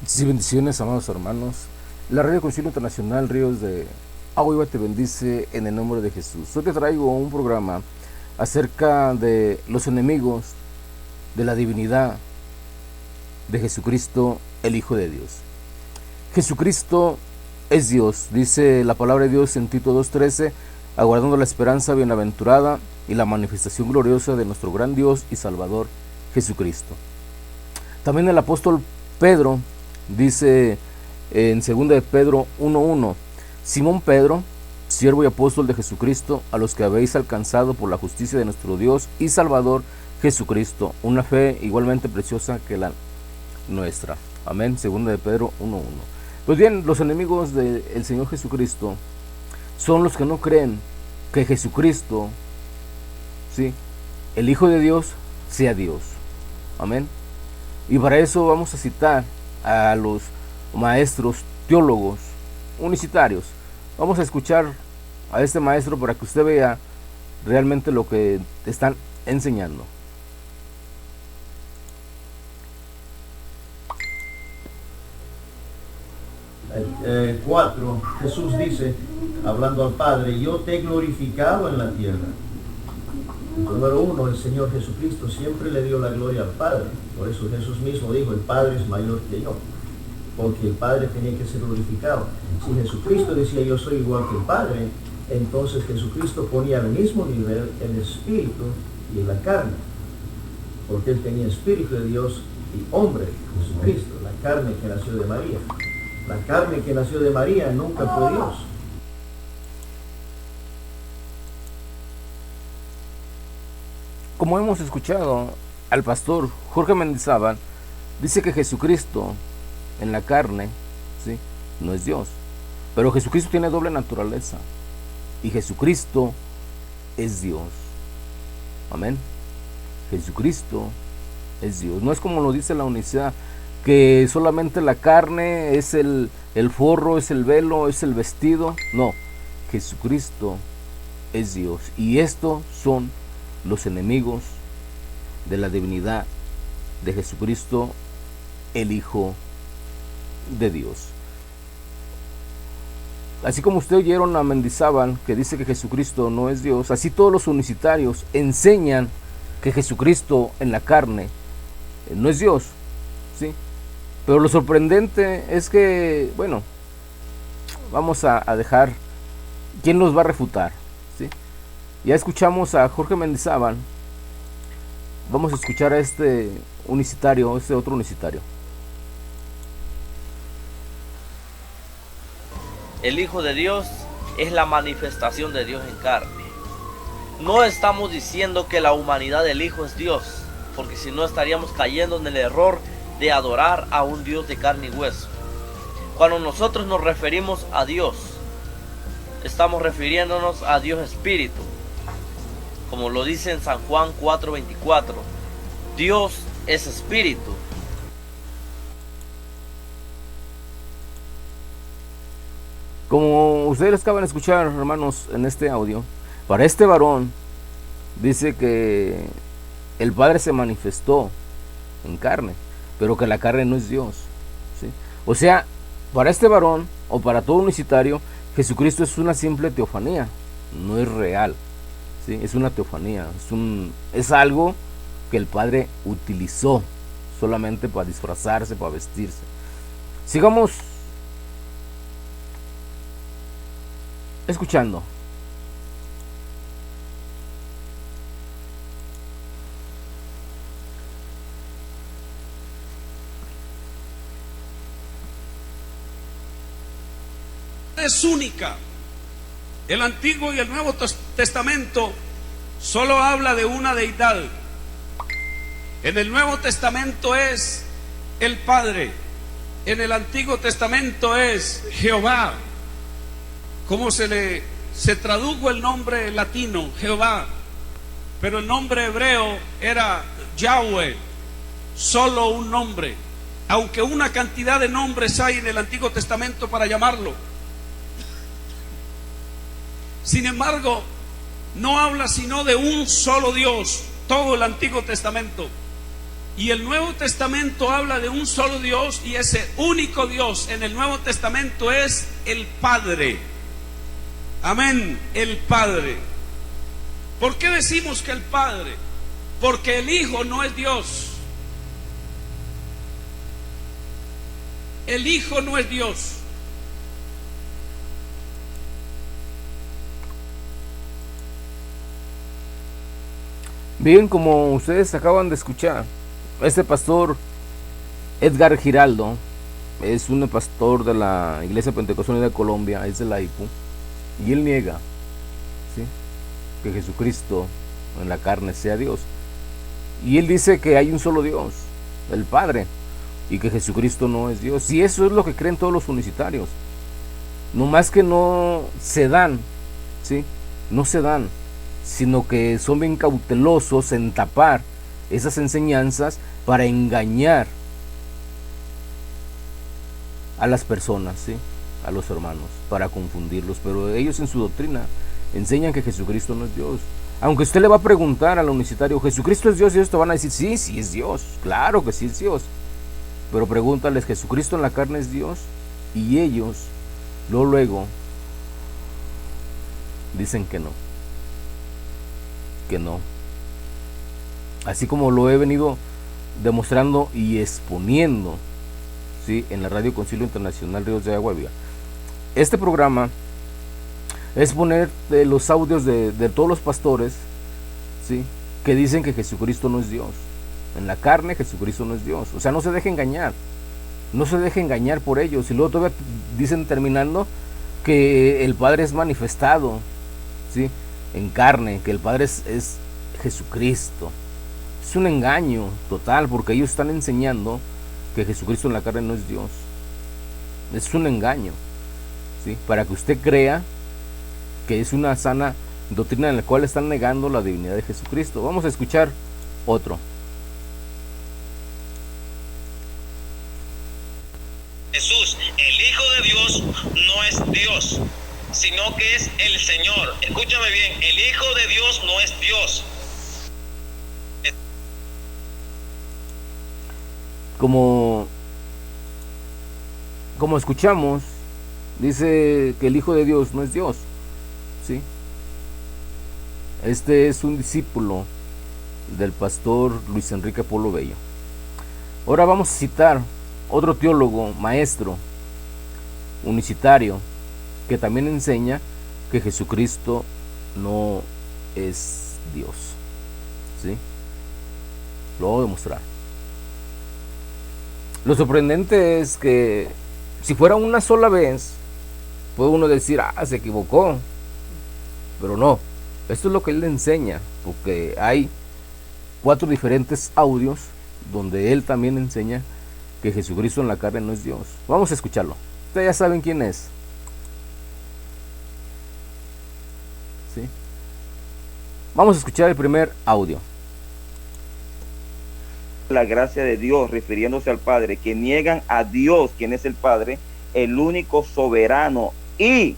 Sí, bendiciones, amados hermanos. La Radio Concilio Internacional Ríos de Agua Viva te bendice en el nombre de Jesús. Hoy te traigo un programa acerca de los enemigos de la divinidad de Jesucristo, el Hijo de Dios. Jesucristo es Dios, dice la palabra de Dios en Tito 2:13, aguardando la esperanza bienaventurada y la manifestación gloriosa de nuestro gran Dios y Salvador Jesucristo. También el apóstol Pedro dice en 2 de Pedro 1:1, Simón Pedro, siervo y apóstol de Jesucristo, a los que habéis alcanzado por la justicia de nuestro Dios y Salvador Jesucristo, una fe igualmente preciosa que la nuestra. Amén. 2 de Pedro 1:1. Pues bien, los enemigos del Señor Jesucristo son los que no creen que Jesucristo, sí, el Hijo de Dios, sea Dios. Amén. Y para eso vamos a citar a los maestros teólogos unicitarios. Vamos a escuchar a este maestro para que usted vea realmente lo que te están enseñando. El 4, Jesús dice, hablando al Padre, yo te he glorificado en la tierra. Número 1, el Señor Jesucristo siempre le dio la gloria al Padre. Por eso Jesús mismo dijo, el Padre es mayor que yo, porque el Padre tenía que ser glorificado. Si Jesucristo decía, yo soy igual que el Padre, entonces Jesucristo ponía al mismo nivel el Espíritu y la carne, porque Él tenía Espíritu de Dios y hombre, Jesucristo, la carne que nació de María. La carne que nació de María nunca fue Dios. Como hemos escuchado al pastor Jorge Mendizábal, dice que Jesucristo en la carne, ¿sí?, no es Dios. Pero Jesucristo tiene doble naturaleza. Y Jesucristo es Dios. Amén. Jesucristo es Dios. No es como lo dice la unicidad, que solamente la carne es el forro, es el velo, es el vestido. No, Jesucristo es Dios. Y estos son los enemigos de la divinidad de Jesucristo, el Hijo de Dios. Así como ustedes oyeron a Mendizábal, que dice que Jesucristo no es Dios, así todos los unicitarios enseñan que Jesucristo en la carne no es Dios, ¿sí? Pero lo sorprendente es que, bueno, vamos a dejar, ¿quién nos va a refutar? ¿Sí? Ya escuchamos a Jorge Mendizábal, vamos a escuchar a este unicitario, este otro unicitario. El Hijo de Dios es la manifestación de Dios en carne. No estamos diciendo que la humanidad del Hijo es Dios, porque si no estaríamos cayendo en el error de adorar a un Dios de carne y hueso. Cuando nosotros nos referimos a Dios, estamos refiriéndonos a Dios Espíritu, como lo dice en San Juan 4:24. Dios es Espíritu. Como ustedes acaban de escuchar, hermanos, en este audio, para este varón dice que el Padre se manifestó en carne, pero que la carne no es Dios, ¿sí? O sea, para este varón o para todo unicitario, Jesucristo es una simple teofanía, no es real, ¿sí? Es una teofanía, es algo que el Padre utilizó solamente para disfrazarse, para vestirse. Sigamos escuchando. Es única. El Antiguo y el Nuevo Testamento solo habla de una deidad. En el Nuevo Testamento es el Padre. En el Antiguo Testamento es Jehová. Como se tradujo el nombre latino, Jehová, pero el nombre hebreo era Yahweh, solo un nombre, aunque una cantidad de nombres hay en el Antiguo Testamento para llamarlo. Sin embargo, no habla sino de un solo Dios, todo el Antiguo Testamento. Y el Nuevo Testamento habla de un solo Dios, y ese único Dios en el Nuevo Testamento es el Padre. Amén, el Padre. ¿Por qué decimos que el Padre? Porque el Hijo no es Dios. El Hijo no es Dios. Bien, como ustedes acaban de escuchar, este pastor Edgar Giraldo es un pastor de la Iglesia Pentecostal de Colombia, es de la IPU, y él niega, ¿sí?, que Jesucristo en la carne sea Dios. Y él dice que hay un solo Dios, el Padre, y que Jesucristo no es Dios. Y eso es lo que creen todos los unicitarios. No más que no se dan, ¿sí?, no se dan, sino que son bien cautelosos en tapar esas enseñanzas para engañar a las personas, ¿sí?, a los hermanos, para confundirlos. Pero ellos en su doctrina enseñan que Jesucristo no es Dios. Aunque usted le va a preguntar al unicitario, ¿Jesucristo es Dios? Y ellos te van a decir, sí, sí es Dios, claro que sí es Dios. Pero pregúntales, ¿Jesucristo en la carne es Dios? Y ellos luego dicen que no, que no. Así como lo he venido demostrando y exponiendo, ¿sí?, en la Radio Concilio Internacional Ríos de Agua Viva. Este programa es poner los audios de todos los pastores, ¿sí?, que dicen que Jesucristo no es Dios. En la carne Jesucristo no es Dios. O sea, no se deje engañar. No se deje engañar por ellos. Y luego todavía dicen, terminando, que el Padre es manifestado, ¿sí?, en carne, que el Padre es Jesucristo. Es un engaño total, porque ellos están enseñando que Jesucristo en la carne no es Dios. Es un engaño, ¿sí?, para que usted crea que es una sana doctrina en la cual están negando la divinidad de Jesucristo. Vamos a escuchar otro. Jesús, el Hijo de Dios, no es Dios, sino que es el Señor. Escúchame bien, el Hijo de Dios no es Dios. Como escuchamos, dice que el Hijo de Dios no es Dios, ¿sí? Este es un discípulo del pastor Luis Enrique Polo Bello. Ahora vamos a citar otro teólogo, maestro, unicitario, que también enseña que Jesucristo no es Dios, ¿sí? Lo voy a demostrar. Lo sorprendente es que si fuera una sola vez, puede uno decir, se equivocó, pero no. Esto es lo que él le enseña, porque hay 4 diferentes audios donde él también enseña que Jesucristo en la carne no es Dios. Vamos a escucharlo. Ustedes ya saben quién es, ¿sí? Vamos a escuchar el primer audio. La gracia de Dios, refiriéndose al Padre, que niegan a Dios, quien es el Padre, el único soberano, y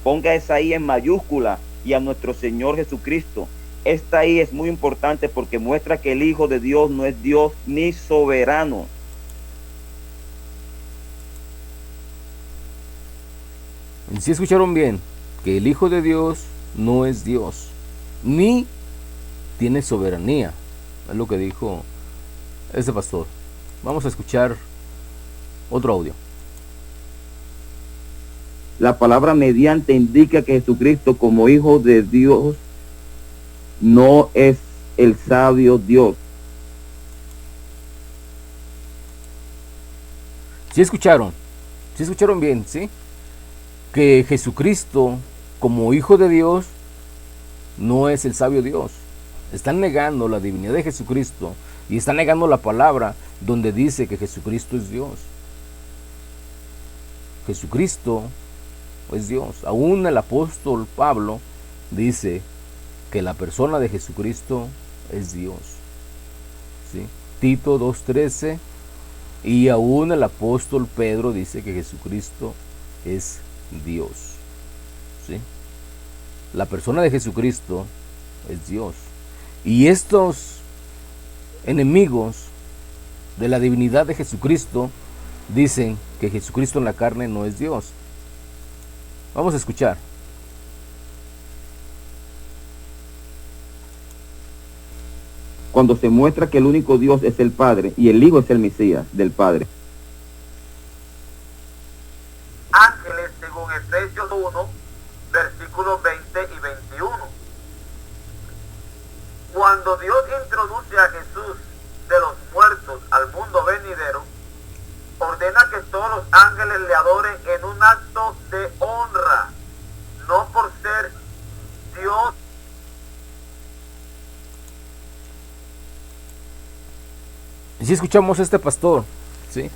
ponga esa I en mayúscula, y a nuestro Señor Jesucristo. Esta I es muy importante porque muestra que el Hijo de Dios no es Dios ni soberano. Si escucharon bien, que el Hijo de Dios no es Dios, ni tiene soberanía. Es lo que dijo este pastor. Vamos a escuchar otro audio. La palabra mediante indica que Jesucristo, como Hijo de Dios, no es el sabio Dios. ¿Sí escucharon bien, sí? Que Jesucristo, como Hijo de Dios, no es el sabio Dios. Están negando la divinidad de Jesucristo y están negando la palabra donde dice que Jesucristo es Dios. Jesucristo es Dios. Aún el apóstol Pablo dice que la persona de Jesucristo es Dios, ¿sí? Tito 2:13. Y aún el apóstol Pedro dice que Jesucristo es Dios, ¿sí? La persona de Jesucristo es Dios. Y estos enemigos de la divinidad de Jesucristo dicen que Jesucristo en la carne no es Dios. Vamos a escuchar. Cuando se muestra que el único Dios es el Padre y el Hijo es el Mesías del Padre. Ángeles, según Efesios 1, versículos 20 y 21. Cuando Dios introduce a Jesús de los muertos al mundo venidero, ordena que todos los ángeles le adoren en un acto de honra, no por ser Dios. Si escuchamos a este pastor, ¿sí?,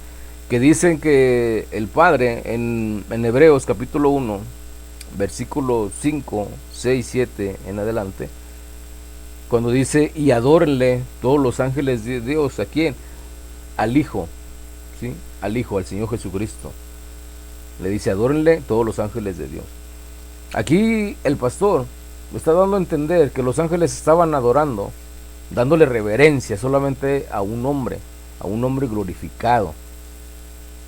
que dicen que el Padre en Hebreos capítulo 1, versículos 5, 6, 7 en adelante, cuando dice, y adórenle todos los ángeles de Dios, ¿a quién? Al Hijo, ¿sí?, al Hijo, al Señor Jesucristo. Le dice, adórenle todos los ángeles de Dios. Aquí el pastor me está dando a entender que los ángeles estaban adorando, dándole reverencia solamente a un hombre glorificado,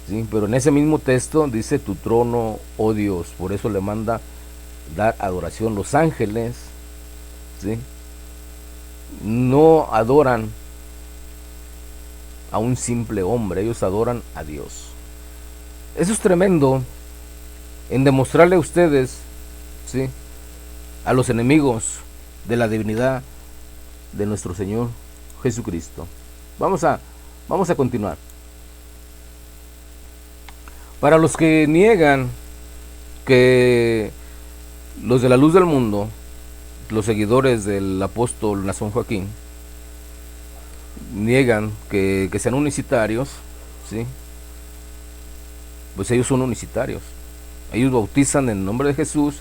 ¿sí? Pero en ese mismo texto dice, tu trono, oh Dios, por eso le manda dar adoración. Los ángeles, ¿sí?, no adoran a un simple hombre, ellos adoran a Dios. Eso es tremendo en demostrarle a ustedes, ¿sí?, a los enemigos de la divinidad de nuestro Señor Jesucristo. Vamos a continuar. Para los que niegan que los de la luz del mundo, los seguidores del apóstol Nazón Joaquín, niegan que sean unicitarios, ¿sí?, pues ellos son unicitarios. Ellos bautizan en el nombre de Jesús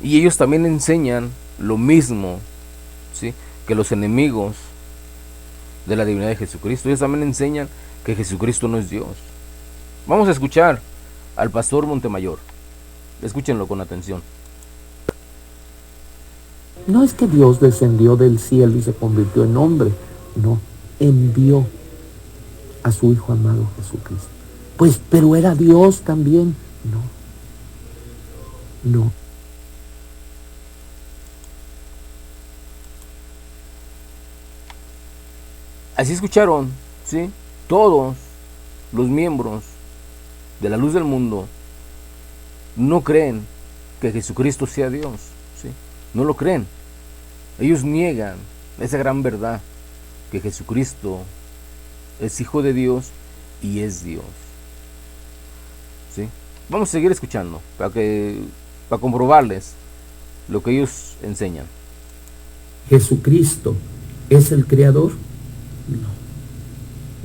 y ellos también enseñan lo mismo, ¿sí?, que los enemigos de la divinidad de Jesucristo. Ellos también enseñan que Jesucristo no es Dios. Vamos a escuchar al pastor Montemayor. Escúchenlo con atención. No es que Dios descendió del cielo y se convirtió en hombre, no, envió a su Hijo amado Jesucristo. Pues, pero era Dios también, no. Así escucharon, ¿sí?, todos los miembros de la luz del mundo no creen que Jesucristo sea Dios, ¿sí?, no lo creen. Ellos niegan esa gran verdad, que Jesucristo es Hijo de Dios y es Dios, ¿sí? Vamos a seguir escuchando para comprobarles lo que ellos enseñan. ¿Jesucristo es el Creador?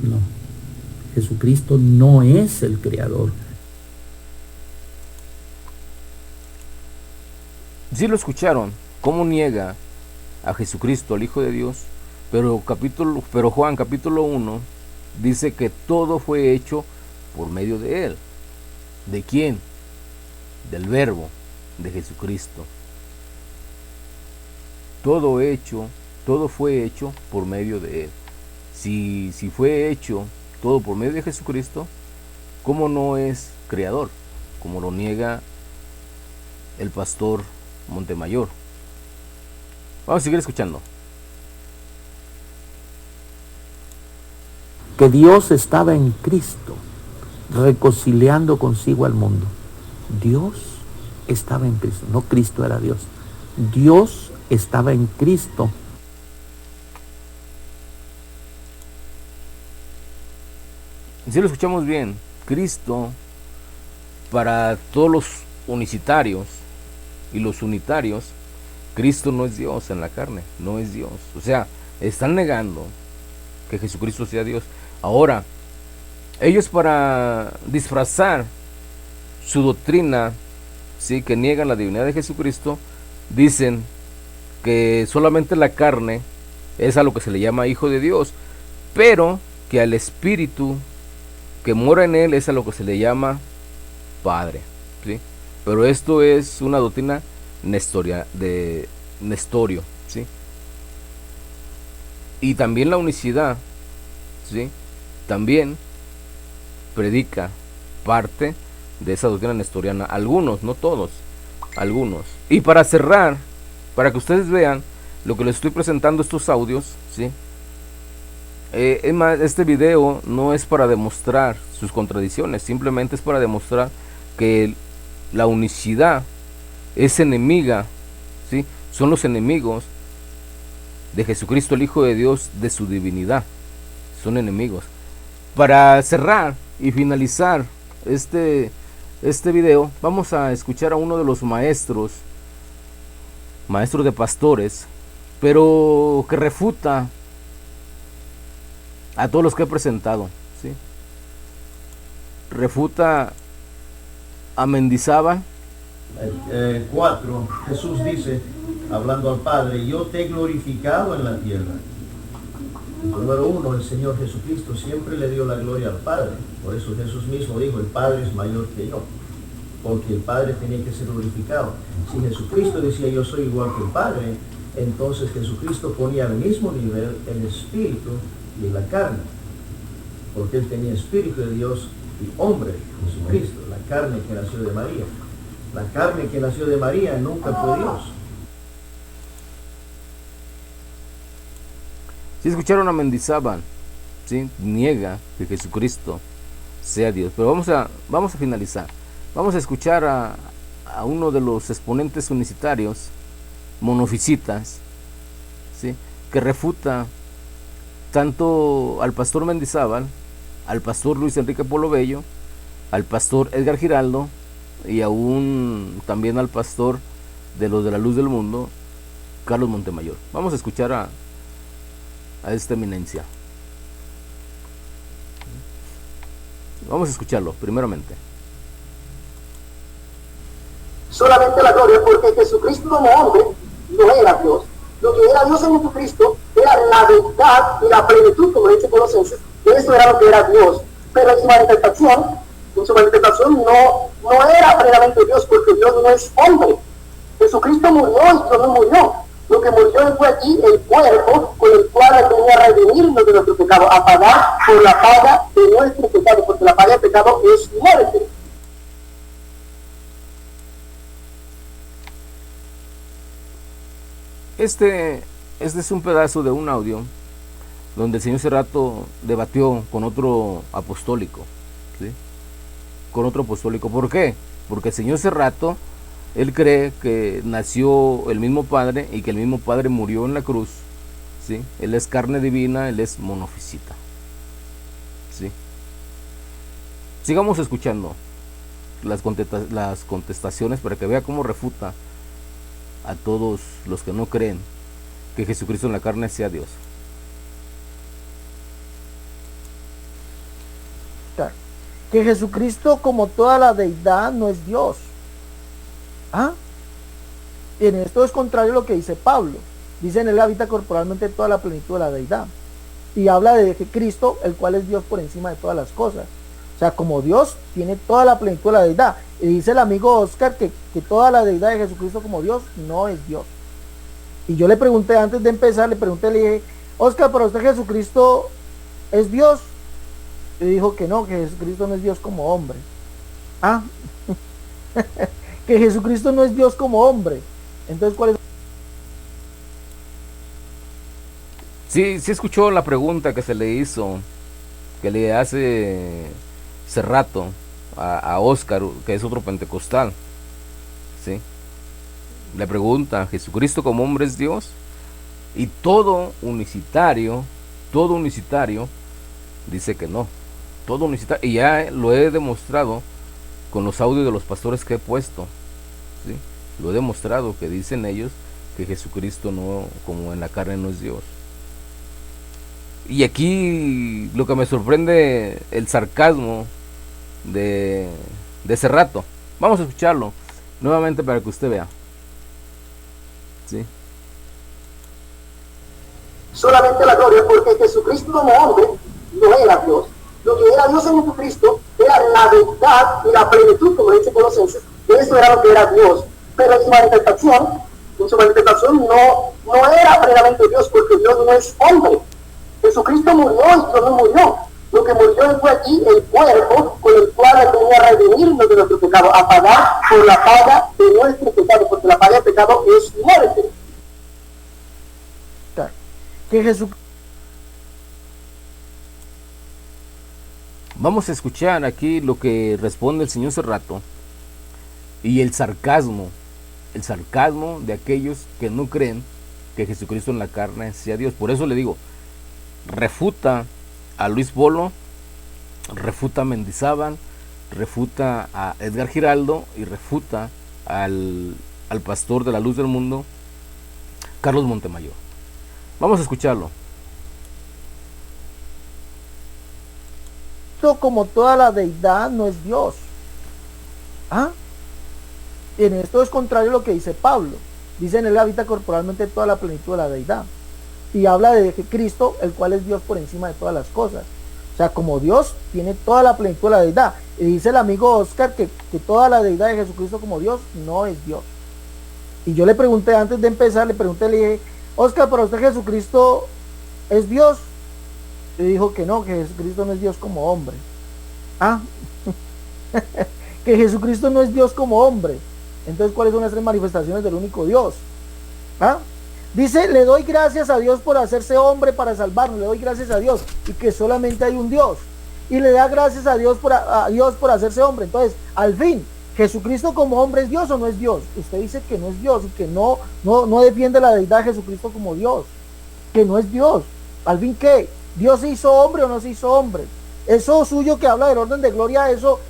No. Jesucristo no es el Creador. Sí lo escucharon, cómo niega a Jesucristo, al Hijo de Dios, pero Juan capítulo 1 dice que todo fue hecho por medio de Él. ¿De quién? Del Verbo, de Jesucristo. Todo fue hecho por medio de Él. Si fue hecho todo por medio de Jesucristo, ¿cómo no es creador? Como lo niega el pastor Montemayor. Vamos a seguir escuchando. Que Dios estaba en Cristo, reconciliando consigo al mundo. Dios estaba en Cristo, no Cristo era Dios. Dios estaba en Cristo. Si lo escuchamos bien, Cristo, para todos los unicitarios y los unitarios, Cristo no es Dios en la carne, no es Dios. O sea, están negando que Jesucristo sea Dios. Ahora, ellos, para disfrazar su doctrina, ¿sí?, que niegan la divinidad de Jesucristo, dicen que solamente la carne es a lo que se le llama Hijo de Dios, pero que al Espíritu que mora en él es a lo que se le llama Padre, ¿sí? Pero esto es una doctrina de Nestorio, ¿sí? Y también la unicidad ¿sí?, también predica parte de esa doctrina nestoriana. Algunos, no todos, algunos. Y para cerrar, para que ustedes vean lo que les estoy presentando, estos audios, ¿sí? Es más, este video no es para demostrar sus contradicciones, simplemente es para demostrar que la unicidad es enemiga, ¿sí?, son los enemigos de Jesucristo, el Hijo de Dios, de su divinidad. Son enemigos. Para cerrar y finalizar este video, vamos a escuchar a uno de los maestros de pastores, pero que refuta a todos los que he presentado, ¿sí? Refuta a Mendizábal. 4, Jesús dice, hablando al Padre, yo te he glorificado en la tierra. Número 1, el Señor Jesucristo siempre le dio la gloria al Padre. Por eso Jesús mismo dijo, el Padre es mayor que yo, porque el Padre tenía que ser glorificado. Si Jesucristo decía, yo soy igual que el Padre, entonces Jesucristo ponía al mismo nivel el espíritu y la carne, porque él tenía espíritu de Dios y hombre, Jesucristo, la carne que nació de María. La carne que nació de María nunca fue Dios. Si escucharon a Mendizábal, ¿sí?, niega que Jesucristo sea Dios. Pero vamos a finalizar. Vamos a escuchar a uno de los exponentes unicitarios, monofisitas, ¿sí?, que refuta tanto al pastor Mendizábal, al pastor Luis Enrique Polo Bello, al pastor Edgar Giraldo y aún también al pastor de los de la Luz del Mundo, Carlos Montemayor. Vamos a escuchar a esta eminencia. Vamos a escucharlo primeramente. Solamente la gloria, porque Jesucristo como hombre no era Dios. Lo que era Dios en Jesucristo era la verdad y la plenitud, como dice Colosenses, que eso era lo que era Dios. Pero en su manifestación no era plenamente Dios, porque Dios no es hombre. Jesucristo murió y Dios no murió. Lo que murió fue aquí el cuerpo con el cual venía a redimirnos de nuestro pecado, a pagar por la paga de nuestro pecado, porque la paga del pecado es muerte. Este es un pedazo de un audio donde el señor Cerrato debatió con otro apostólico, ¿sí?, con otro apostólico. ¿Por qué? Porque el señor Cerrato, él cree que nació el mismo Padre y que el mismo Padre murió en la cruz, ¿sí? Él es carne divina, él es monofisita, ¿sí? Sigamos escuchando las contestaciones para que vea cómo refuta a todos los que no creen que Jesucristo en la carne sea Dios. Que Jesucristo, como toda la deidad, no es Dios. ¿Ah? Y en esto es contrario a lo que dice Pablo. Dice, en él habita corporalmente toda la plenitud de la deidad. Y habla de que Cristo, el cual es Dios por encima de todas las cosas. O sea, como Dios tiene toda la plenitud de la deidad. Y dice el amigo Oscar que toda la deidad de Jesucristo como Dios no es Dios. Y yo le pregunté antes de empezar, le dije, Oscar, ¿para usted Jesucristo es Dios? Y dijo que no, que Jesucristo no es Dios como hombre. Ah, que Jesucristo no es Dios como hombre. Entonces, ¿cuál es? Sí escuchó la pregunta que se le hizo, que le hace Cerrato a Oscar, que es otro pentecostal, ¿sí? Le pregunta, ¿Jesucristo como hombre es Dios? Y todo unicitario dice que no. Todo unicitario, y ya lo he demostrado con los audios de los pastores que he puesto, ¿sí? Lo he demostrado, que dicen ellos que Jesucristo no, como en la carne, no es Dios. Y aquí lo que me sorprende, el sarcasmo de Cerrato. Vamos a escucharlo nuevamente para que usted vea, ¿sí? Solamente la gloria, porque Jesucristo como hombre no era Dios. Lo que era Dios en Jesucristo era la verdad y la plenitud, como dice Colosenses, que eso era lo que era Dios. Pero en su manifestación no era plenamente Dios, porque Dios no es hombre. Jesucristo murió y Dios no murió. Lo que murió fue aquí el cuerpo con el cual venía a redimirnos de nuestro pecado, a pagar por la paga de nuestro pecado, porque la paga del pecado es muerte. Que Jesús... Vamos a escuchar aquí lo que responde el Señor hace rato y el sarcasmo de aquellos que no creen que Jesucristo en la carne sea Dios. Por eso le digo, refuta a Luis Polo, refuta a Mendizábal, refuta a Edgar Giraldo y refuta al pastor de la Luz del Mundo, Carlos Montemayor. Vamos a escucharlo. Como toda la deidad no es Dios. ¿Ah? Y en esto es contrario a lo que dice Pablo. Dice: en él habita corporalmente toda la plenitud de la deidad. Y habla de Cristo, el cual es Dios por encima de todas las cosas. O sea, como Dios tiene toda la plenitud de la deidad. Y dice el amigo Oscar que toda la deidad de Jesucristo como Dios no es Dios. Y yo le pregunté antes de empezar, le dije: Oscar, ¿para usted Jesucristo es Dios? Y dijo que no, que Jesucristo no es Dios como hombre. Ah, que Jesucristo no es Dios como hombre. Entonces, ¿cuáles son las tres manifestaciones del único Dios? ¿Ah? Dice: le doy gracias a Dios por hacerse hombre para salvarnos. Le doy gracias a Dios y que solamente hay un Dios. Y le da gracias a Dios por hacerse hombre. Entonces, al fin, ¿Jesucristo como hombre es Dios o no es Dios? Usted dice que no es Dios y que no defiende la deidad de Jesucristo como Dios. Que no es Dios. Al fin, ¿qué? ¿Dios se hizo hombre o no se hizo hombre? Eso suyo que habla del orden de gloria, eso...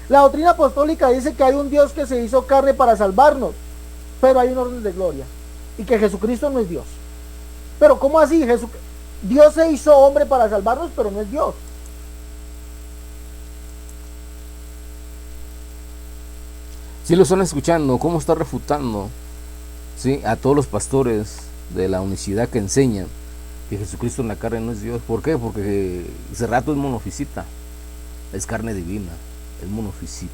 La doctrina apostólica dice que hay un Dios que se hizo carne para salvarnos, pero hay un orden de gloria, y que Jesucristo no es Dios. Pero ¿cómo así? Dios se hizo hombre para salvarnos, pero no es Dios. Si lo están escuchando, cómo está refutando, ¿sí?, a todos los pastores de la unicidad que enseñan que Jesucristo en la carne no es Dios. ¿Por qué? Porque ese rato es monofisita, es carne divina, es monofisita.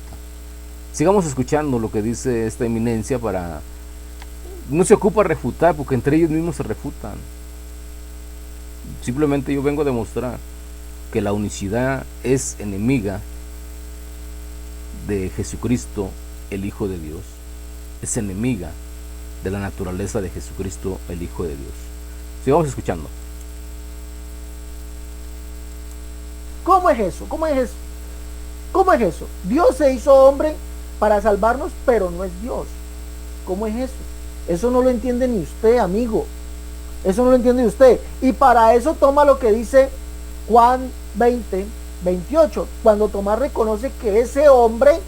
Sigamos escuchando lo que dice esta eminencia. Para no se ocupa refutar, porque entre ellos mismos se refutan. Simplemente yo vengo a demostrar que la unicidad es enemiga de Jesucristo, el Hijo de Dios. Es enemiga de la naturaleza de Jesucristo, el Hijo de Dios. Sigamos escuchando. ¿Cómo es eso? ¿Cómo es eso? ¿Cómo es eso? Dios se hizo hombre para salvarnos, pero no es Dios. ¿Cómo es eso? Eso no lo entiende ni usted, amigo. Eso no lo entiende usted. Y para eso toma lo que dice Juan 20:28, cuando Tomás reconoce que ese hombre,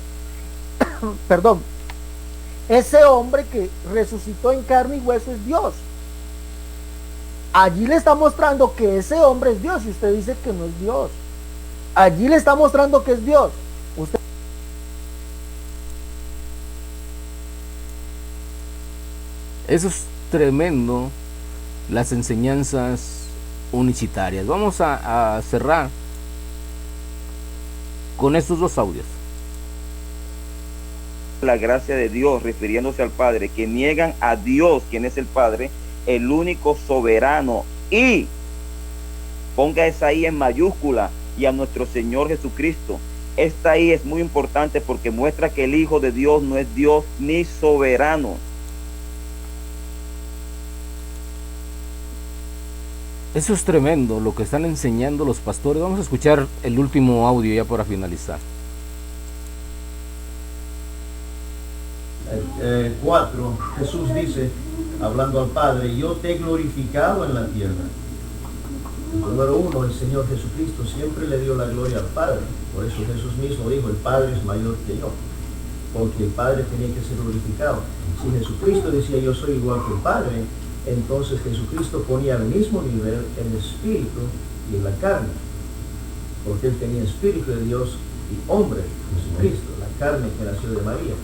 perdón, ese hombre que resucitó en carne y hueso es Dios. Allí le está mostrando que ese hombre es Dios y usted dice que no es Dios. Allí le está mostrando que es Dios. Usted... Eso es tremendo, las enseñanzas unicitarias. Vamos a cerrar con estos dos audios. La gracia de Dios, refiriéndose al Padre, que niegan a Dios, quien es el Padre, el único soberano, y ponga esa I en mayúscula, y a nuestro Señor Jesucristo. Esta I es muy importante porque muestra que el Hijo de Dios no es Dios ni soberano. Eso es tremendo lo que están enseñando los pastores. Vamos a escuchar el último audio ya para finalizar. 4, Jesús dice, hablando al Padre: yo te he glorificado en la tierra. Número 1, el Señor Jesucristo siempre le dio la gloria al Padre. Por eso Jesús mismo dijo: el Padre es mayor que yo, porque el Padre tenía que ser glorificado. Si Jesucristo decía: yo soy igual que el Padre, entonces Jesucristo ponía al mismo nivel el espíritu y en la carne, porque él tenía espíritu de Dios y hombre, Jesucristo, la carne que nació de María.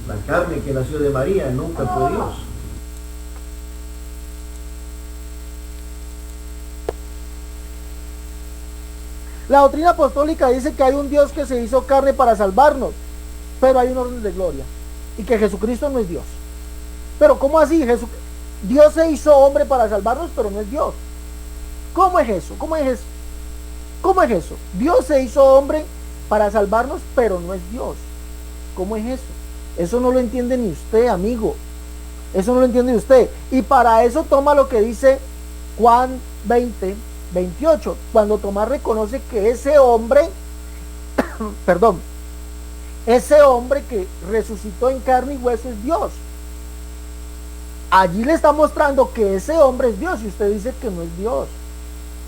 La carne que nació de María nunca fue Dios. La doctrina apostólica dice que hay un Dios que se hizo carne para salvarnos, pero hay un orden de gloria, y que Jesucristo no es Dios. Pero ¿cómo así? Dios se hizo hombre para salvarnos, pero no es Dios. ¿Cómo es eso? ¿Cómo es eso? ¿Cómo es eso? Dios se hizo hombre para salvarnos, pero no es Dios. ¿Cómo es eso? Eso no lo entiende ni usted, amigo. Eso no lo entiende usted. Y para eso toma lo que dice Juan 20, 28. Cuando Tomás reconoce que ese hombre, perdón, ese hombre que resucitó en carne y hueso es Dios. Allí le está mostrando que ese hombre es Dios y usted dice que no es Dios.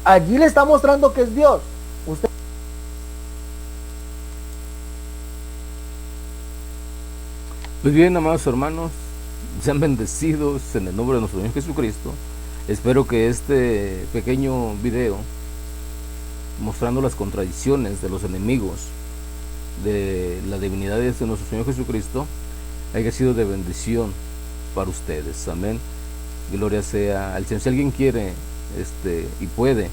Allí le está mostrando que es Dios. Usted... Pues bien, amados hermanos, sean bendecidos en el nombre de nuestro Señor Jesucristo. Espero que este pequeño video mostrando las contradicciones de los enemigos de la divinidad de nuestro Señor Jesucristo haya sido de bendición para ustedes. Amén. Gloria sea al Señor. Si alguien quiere y puede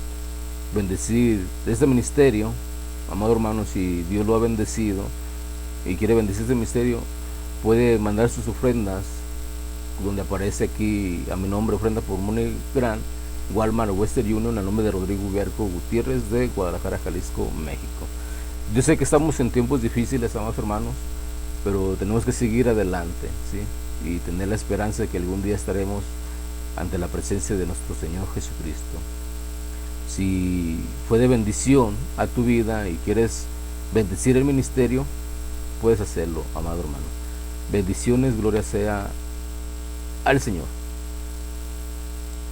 bendecir este ministerio, amado hermano, si Dios lo ha bendecido y quiere bendecir este ministerio, puede mandar sus ofrendas donde aparece aquí a mi nombre, ofrenda por MoneyGram, Walmart Western Union, a nombre de Rodrigo Ubiarco Gutiérrez, de Guadalajara, Jalisco, México. Yo sé que estamos en tiempos difíciles, amados hermanos, pero tenemos que seguir adelante, ¿sí? Y tener la esperanza de que algún día estaremos ante la presencia de nuestro Señor Jesucristo. Si fue de bendición a tu vida y quieres bendecir el ministerio, puedes hacerlo, amado hermano. Bendiciones, gloria sea al Señor.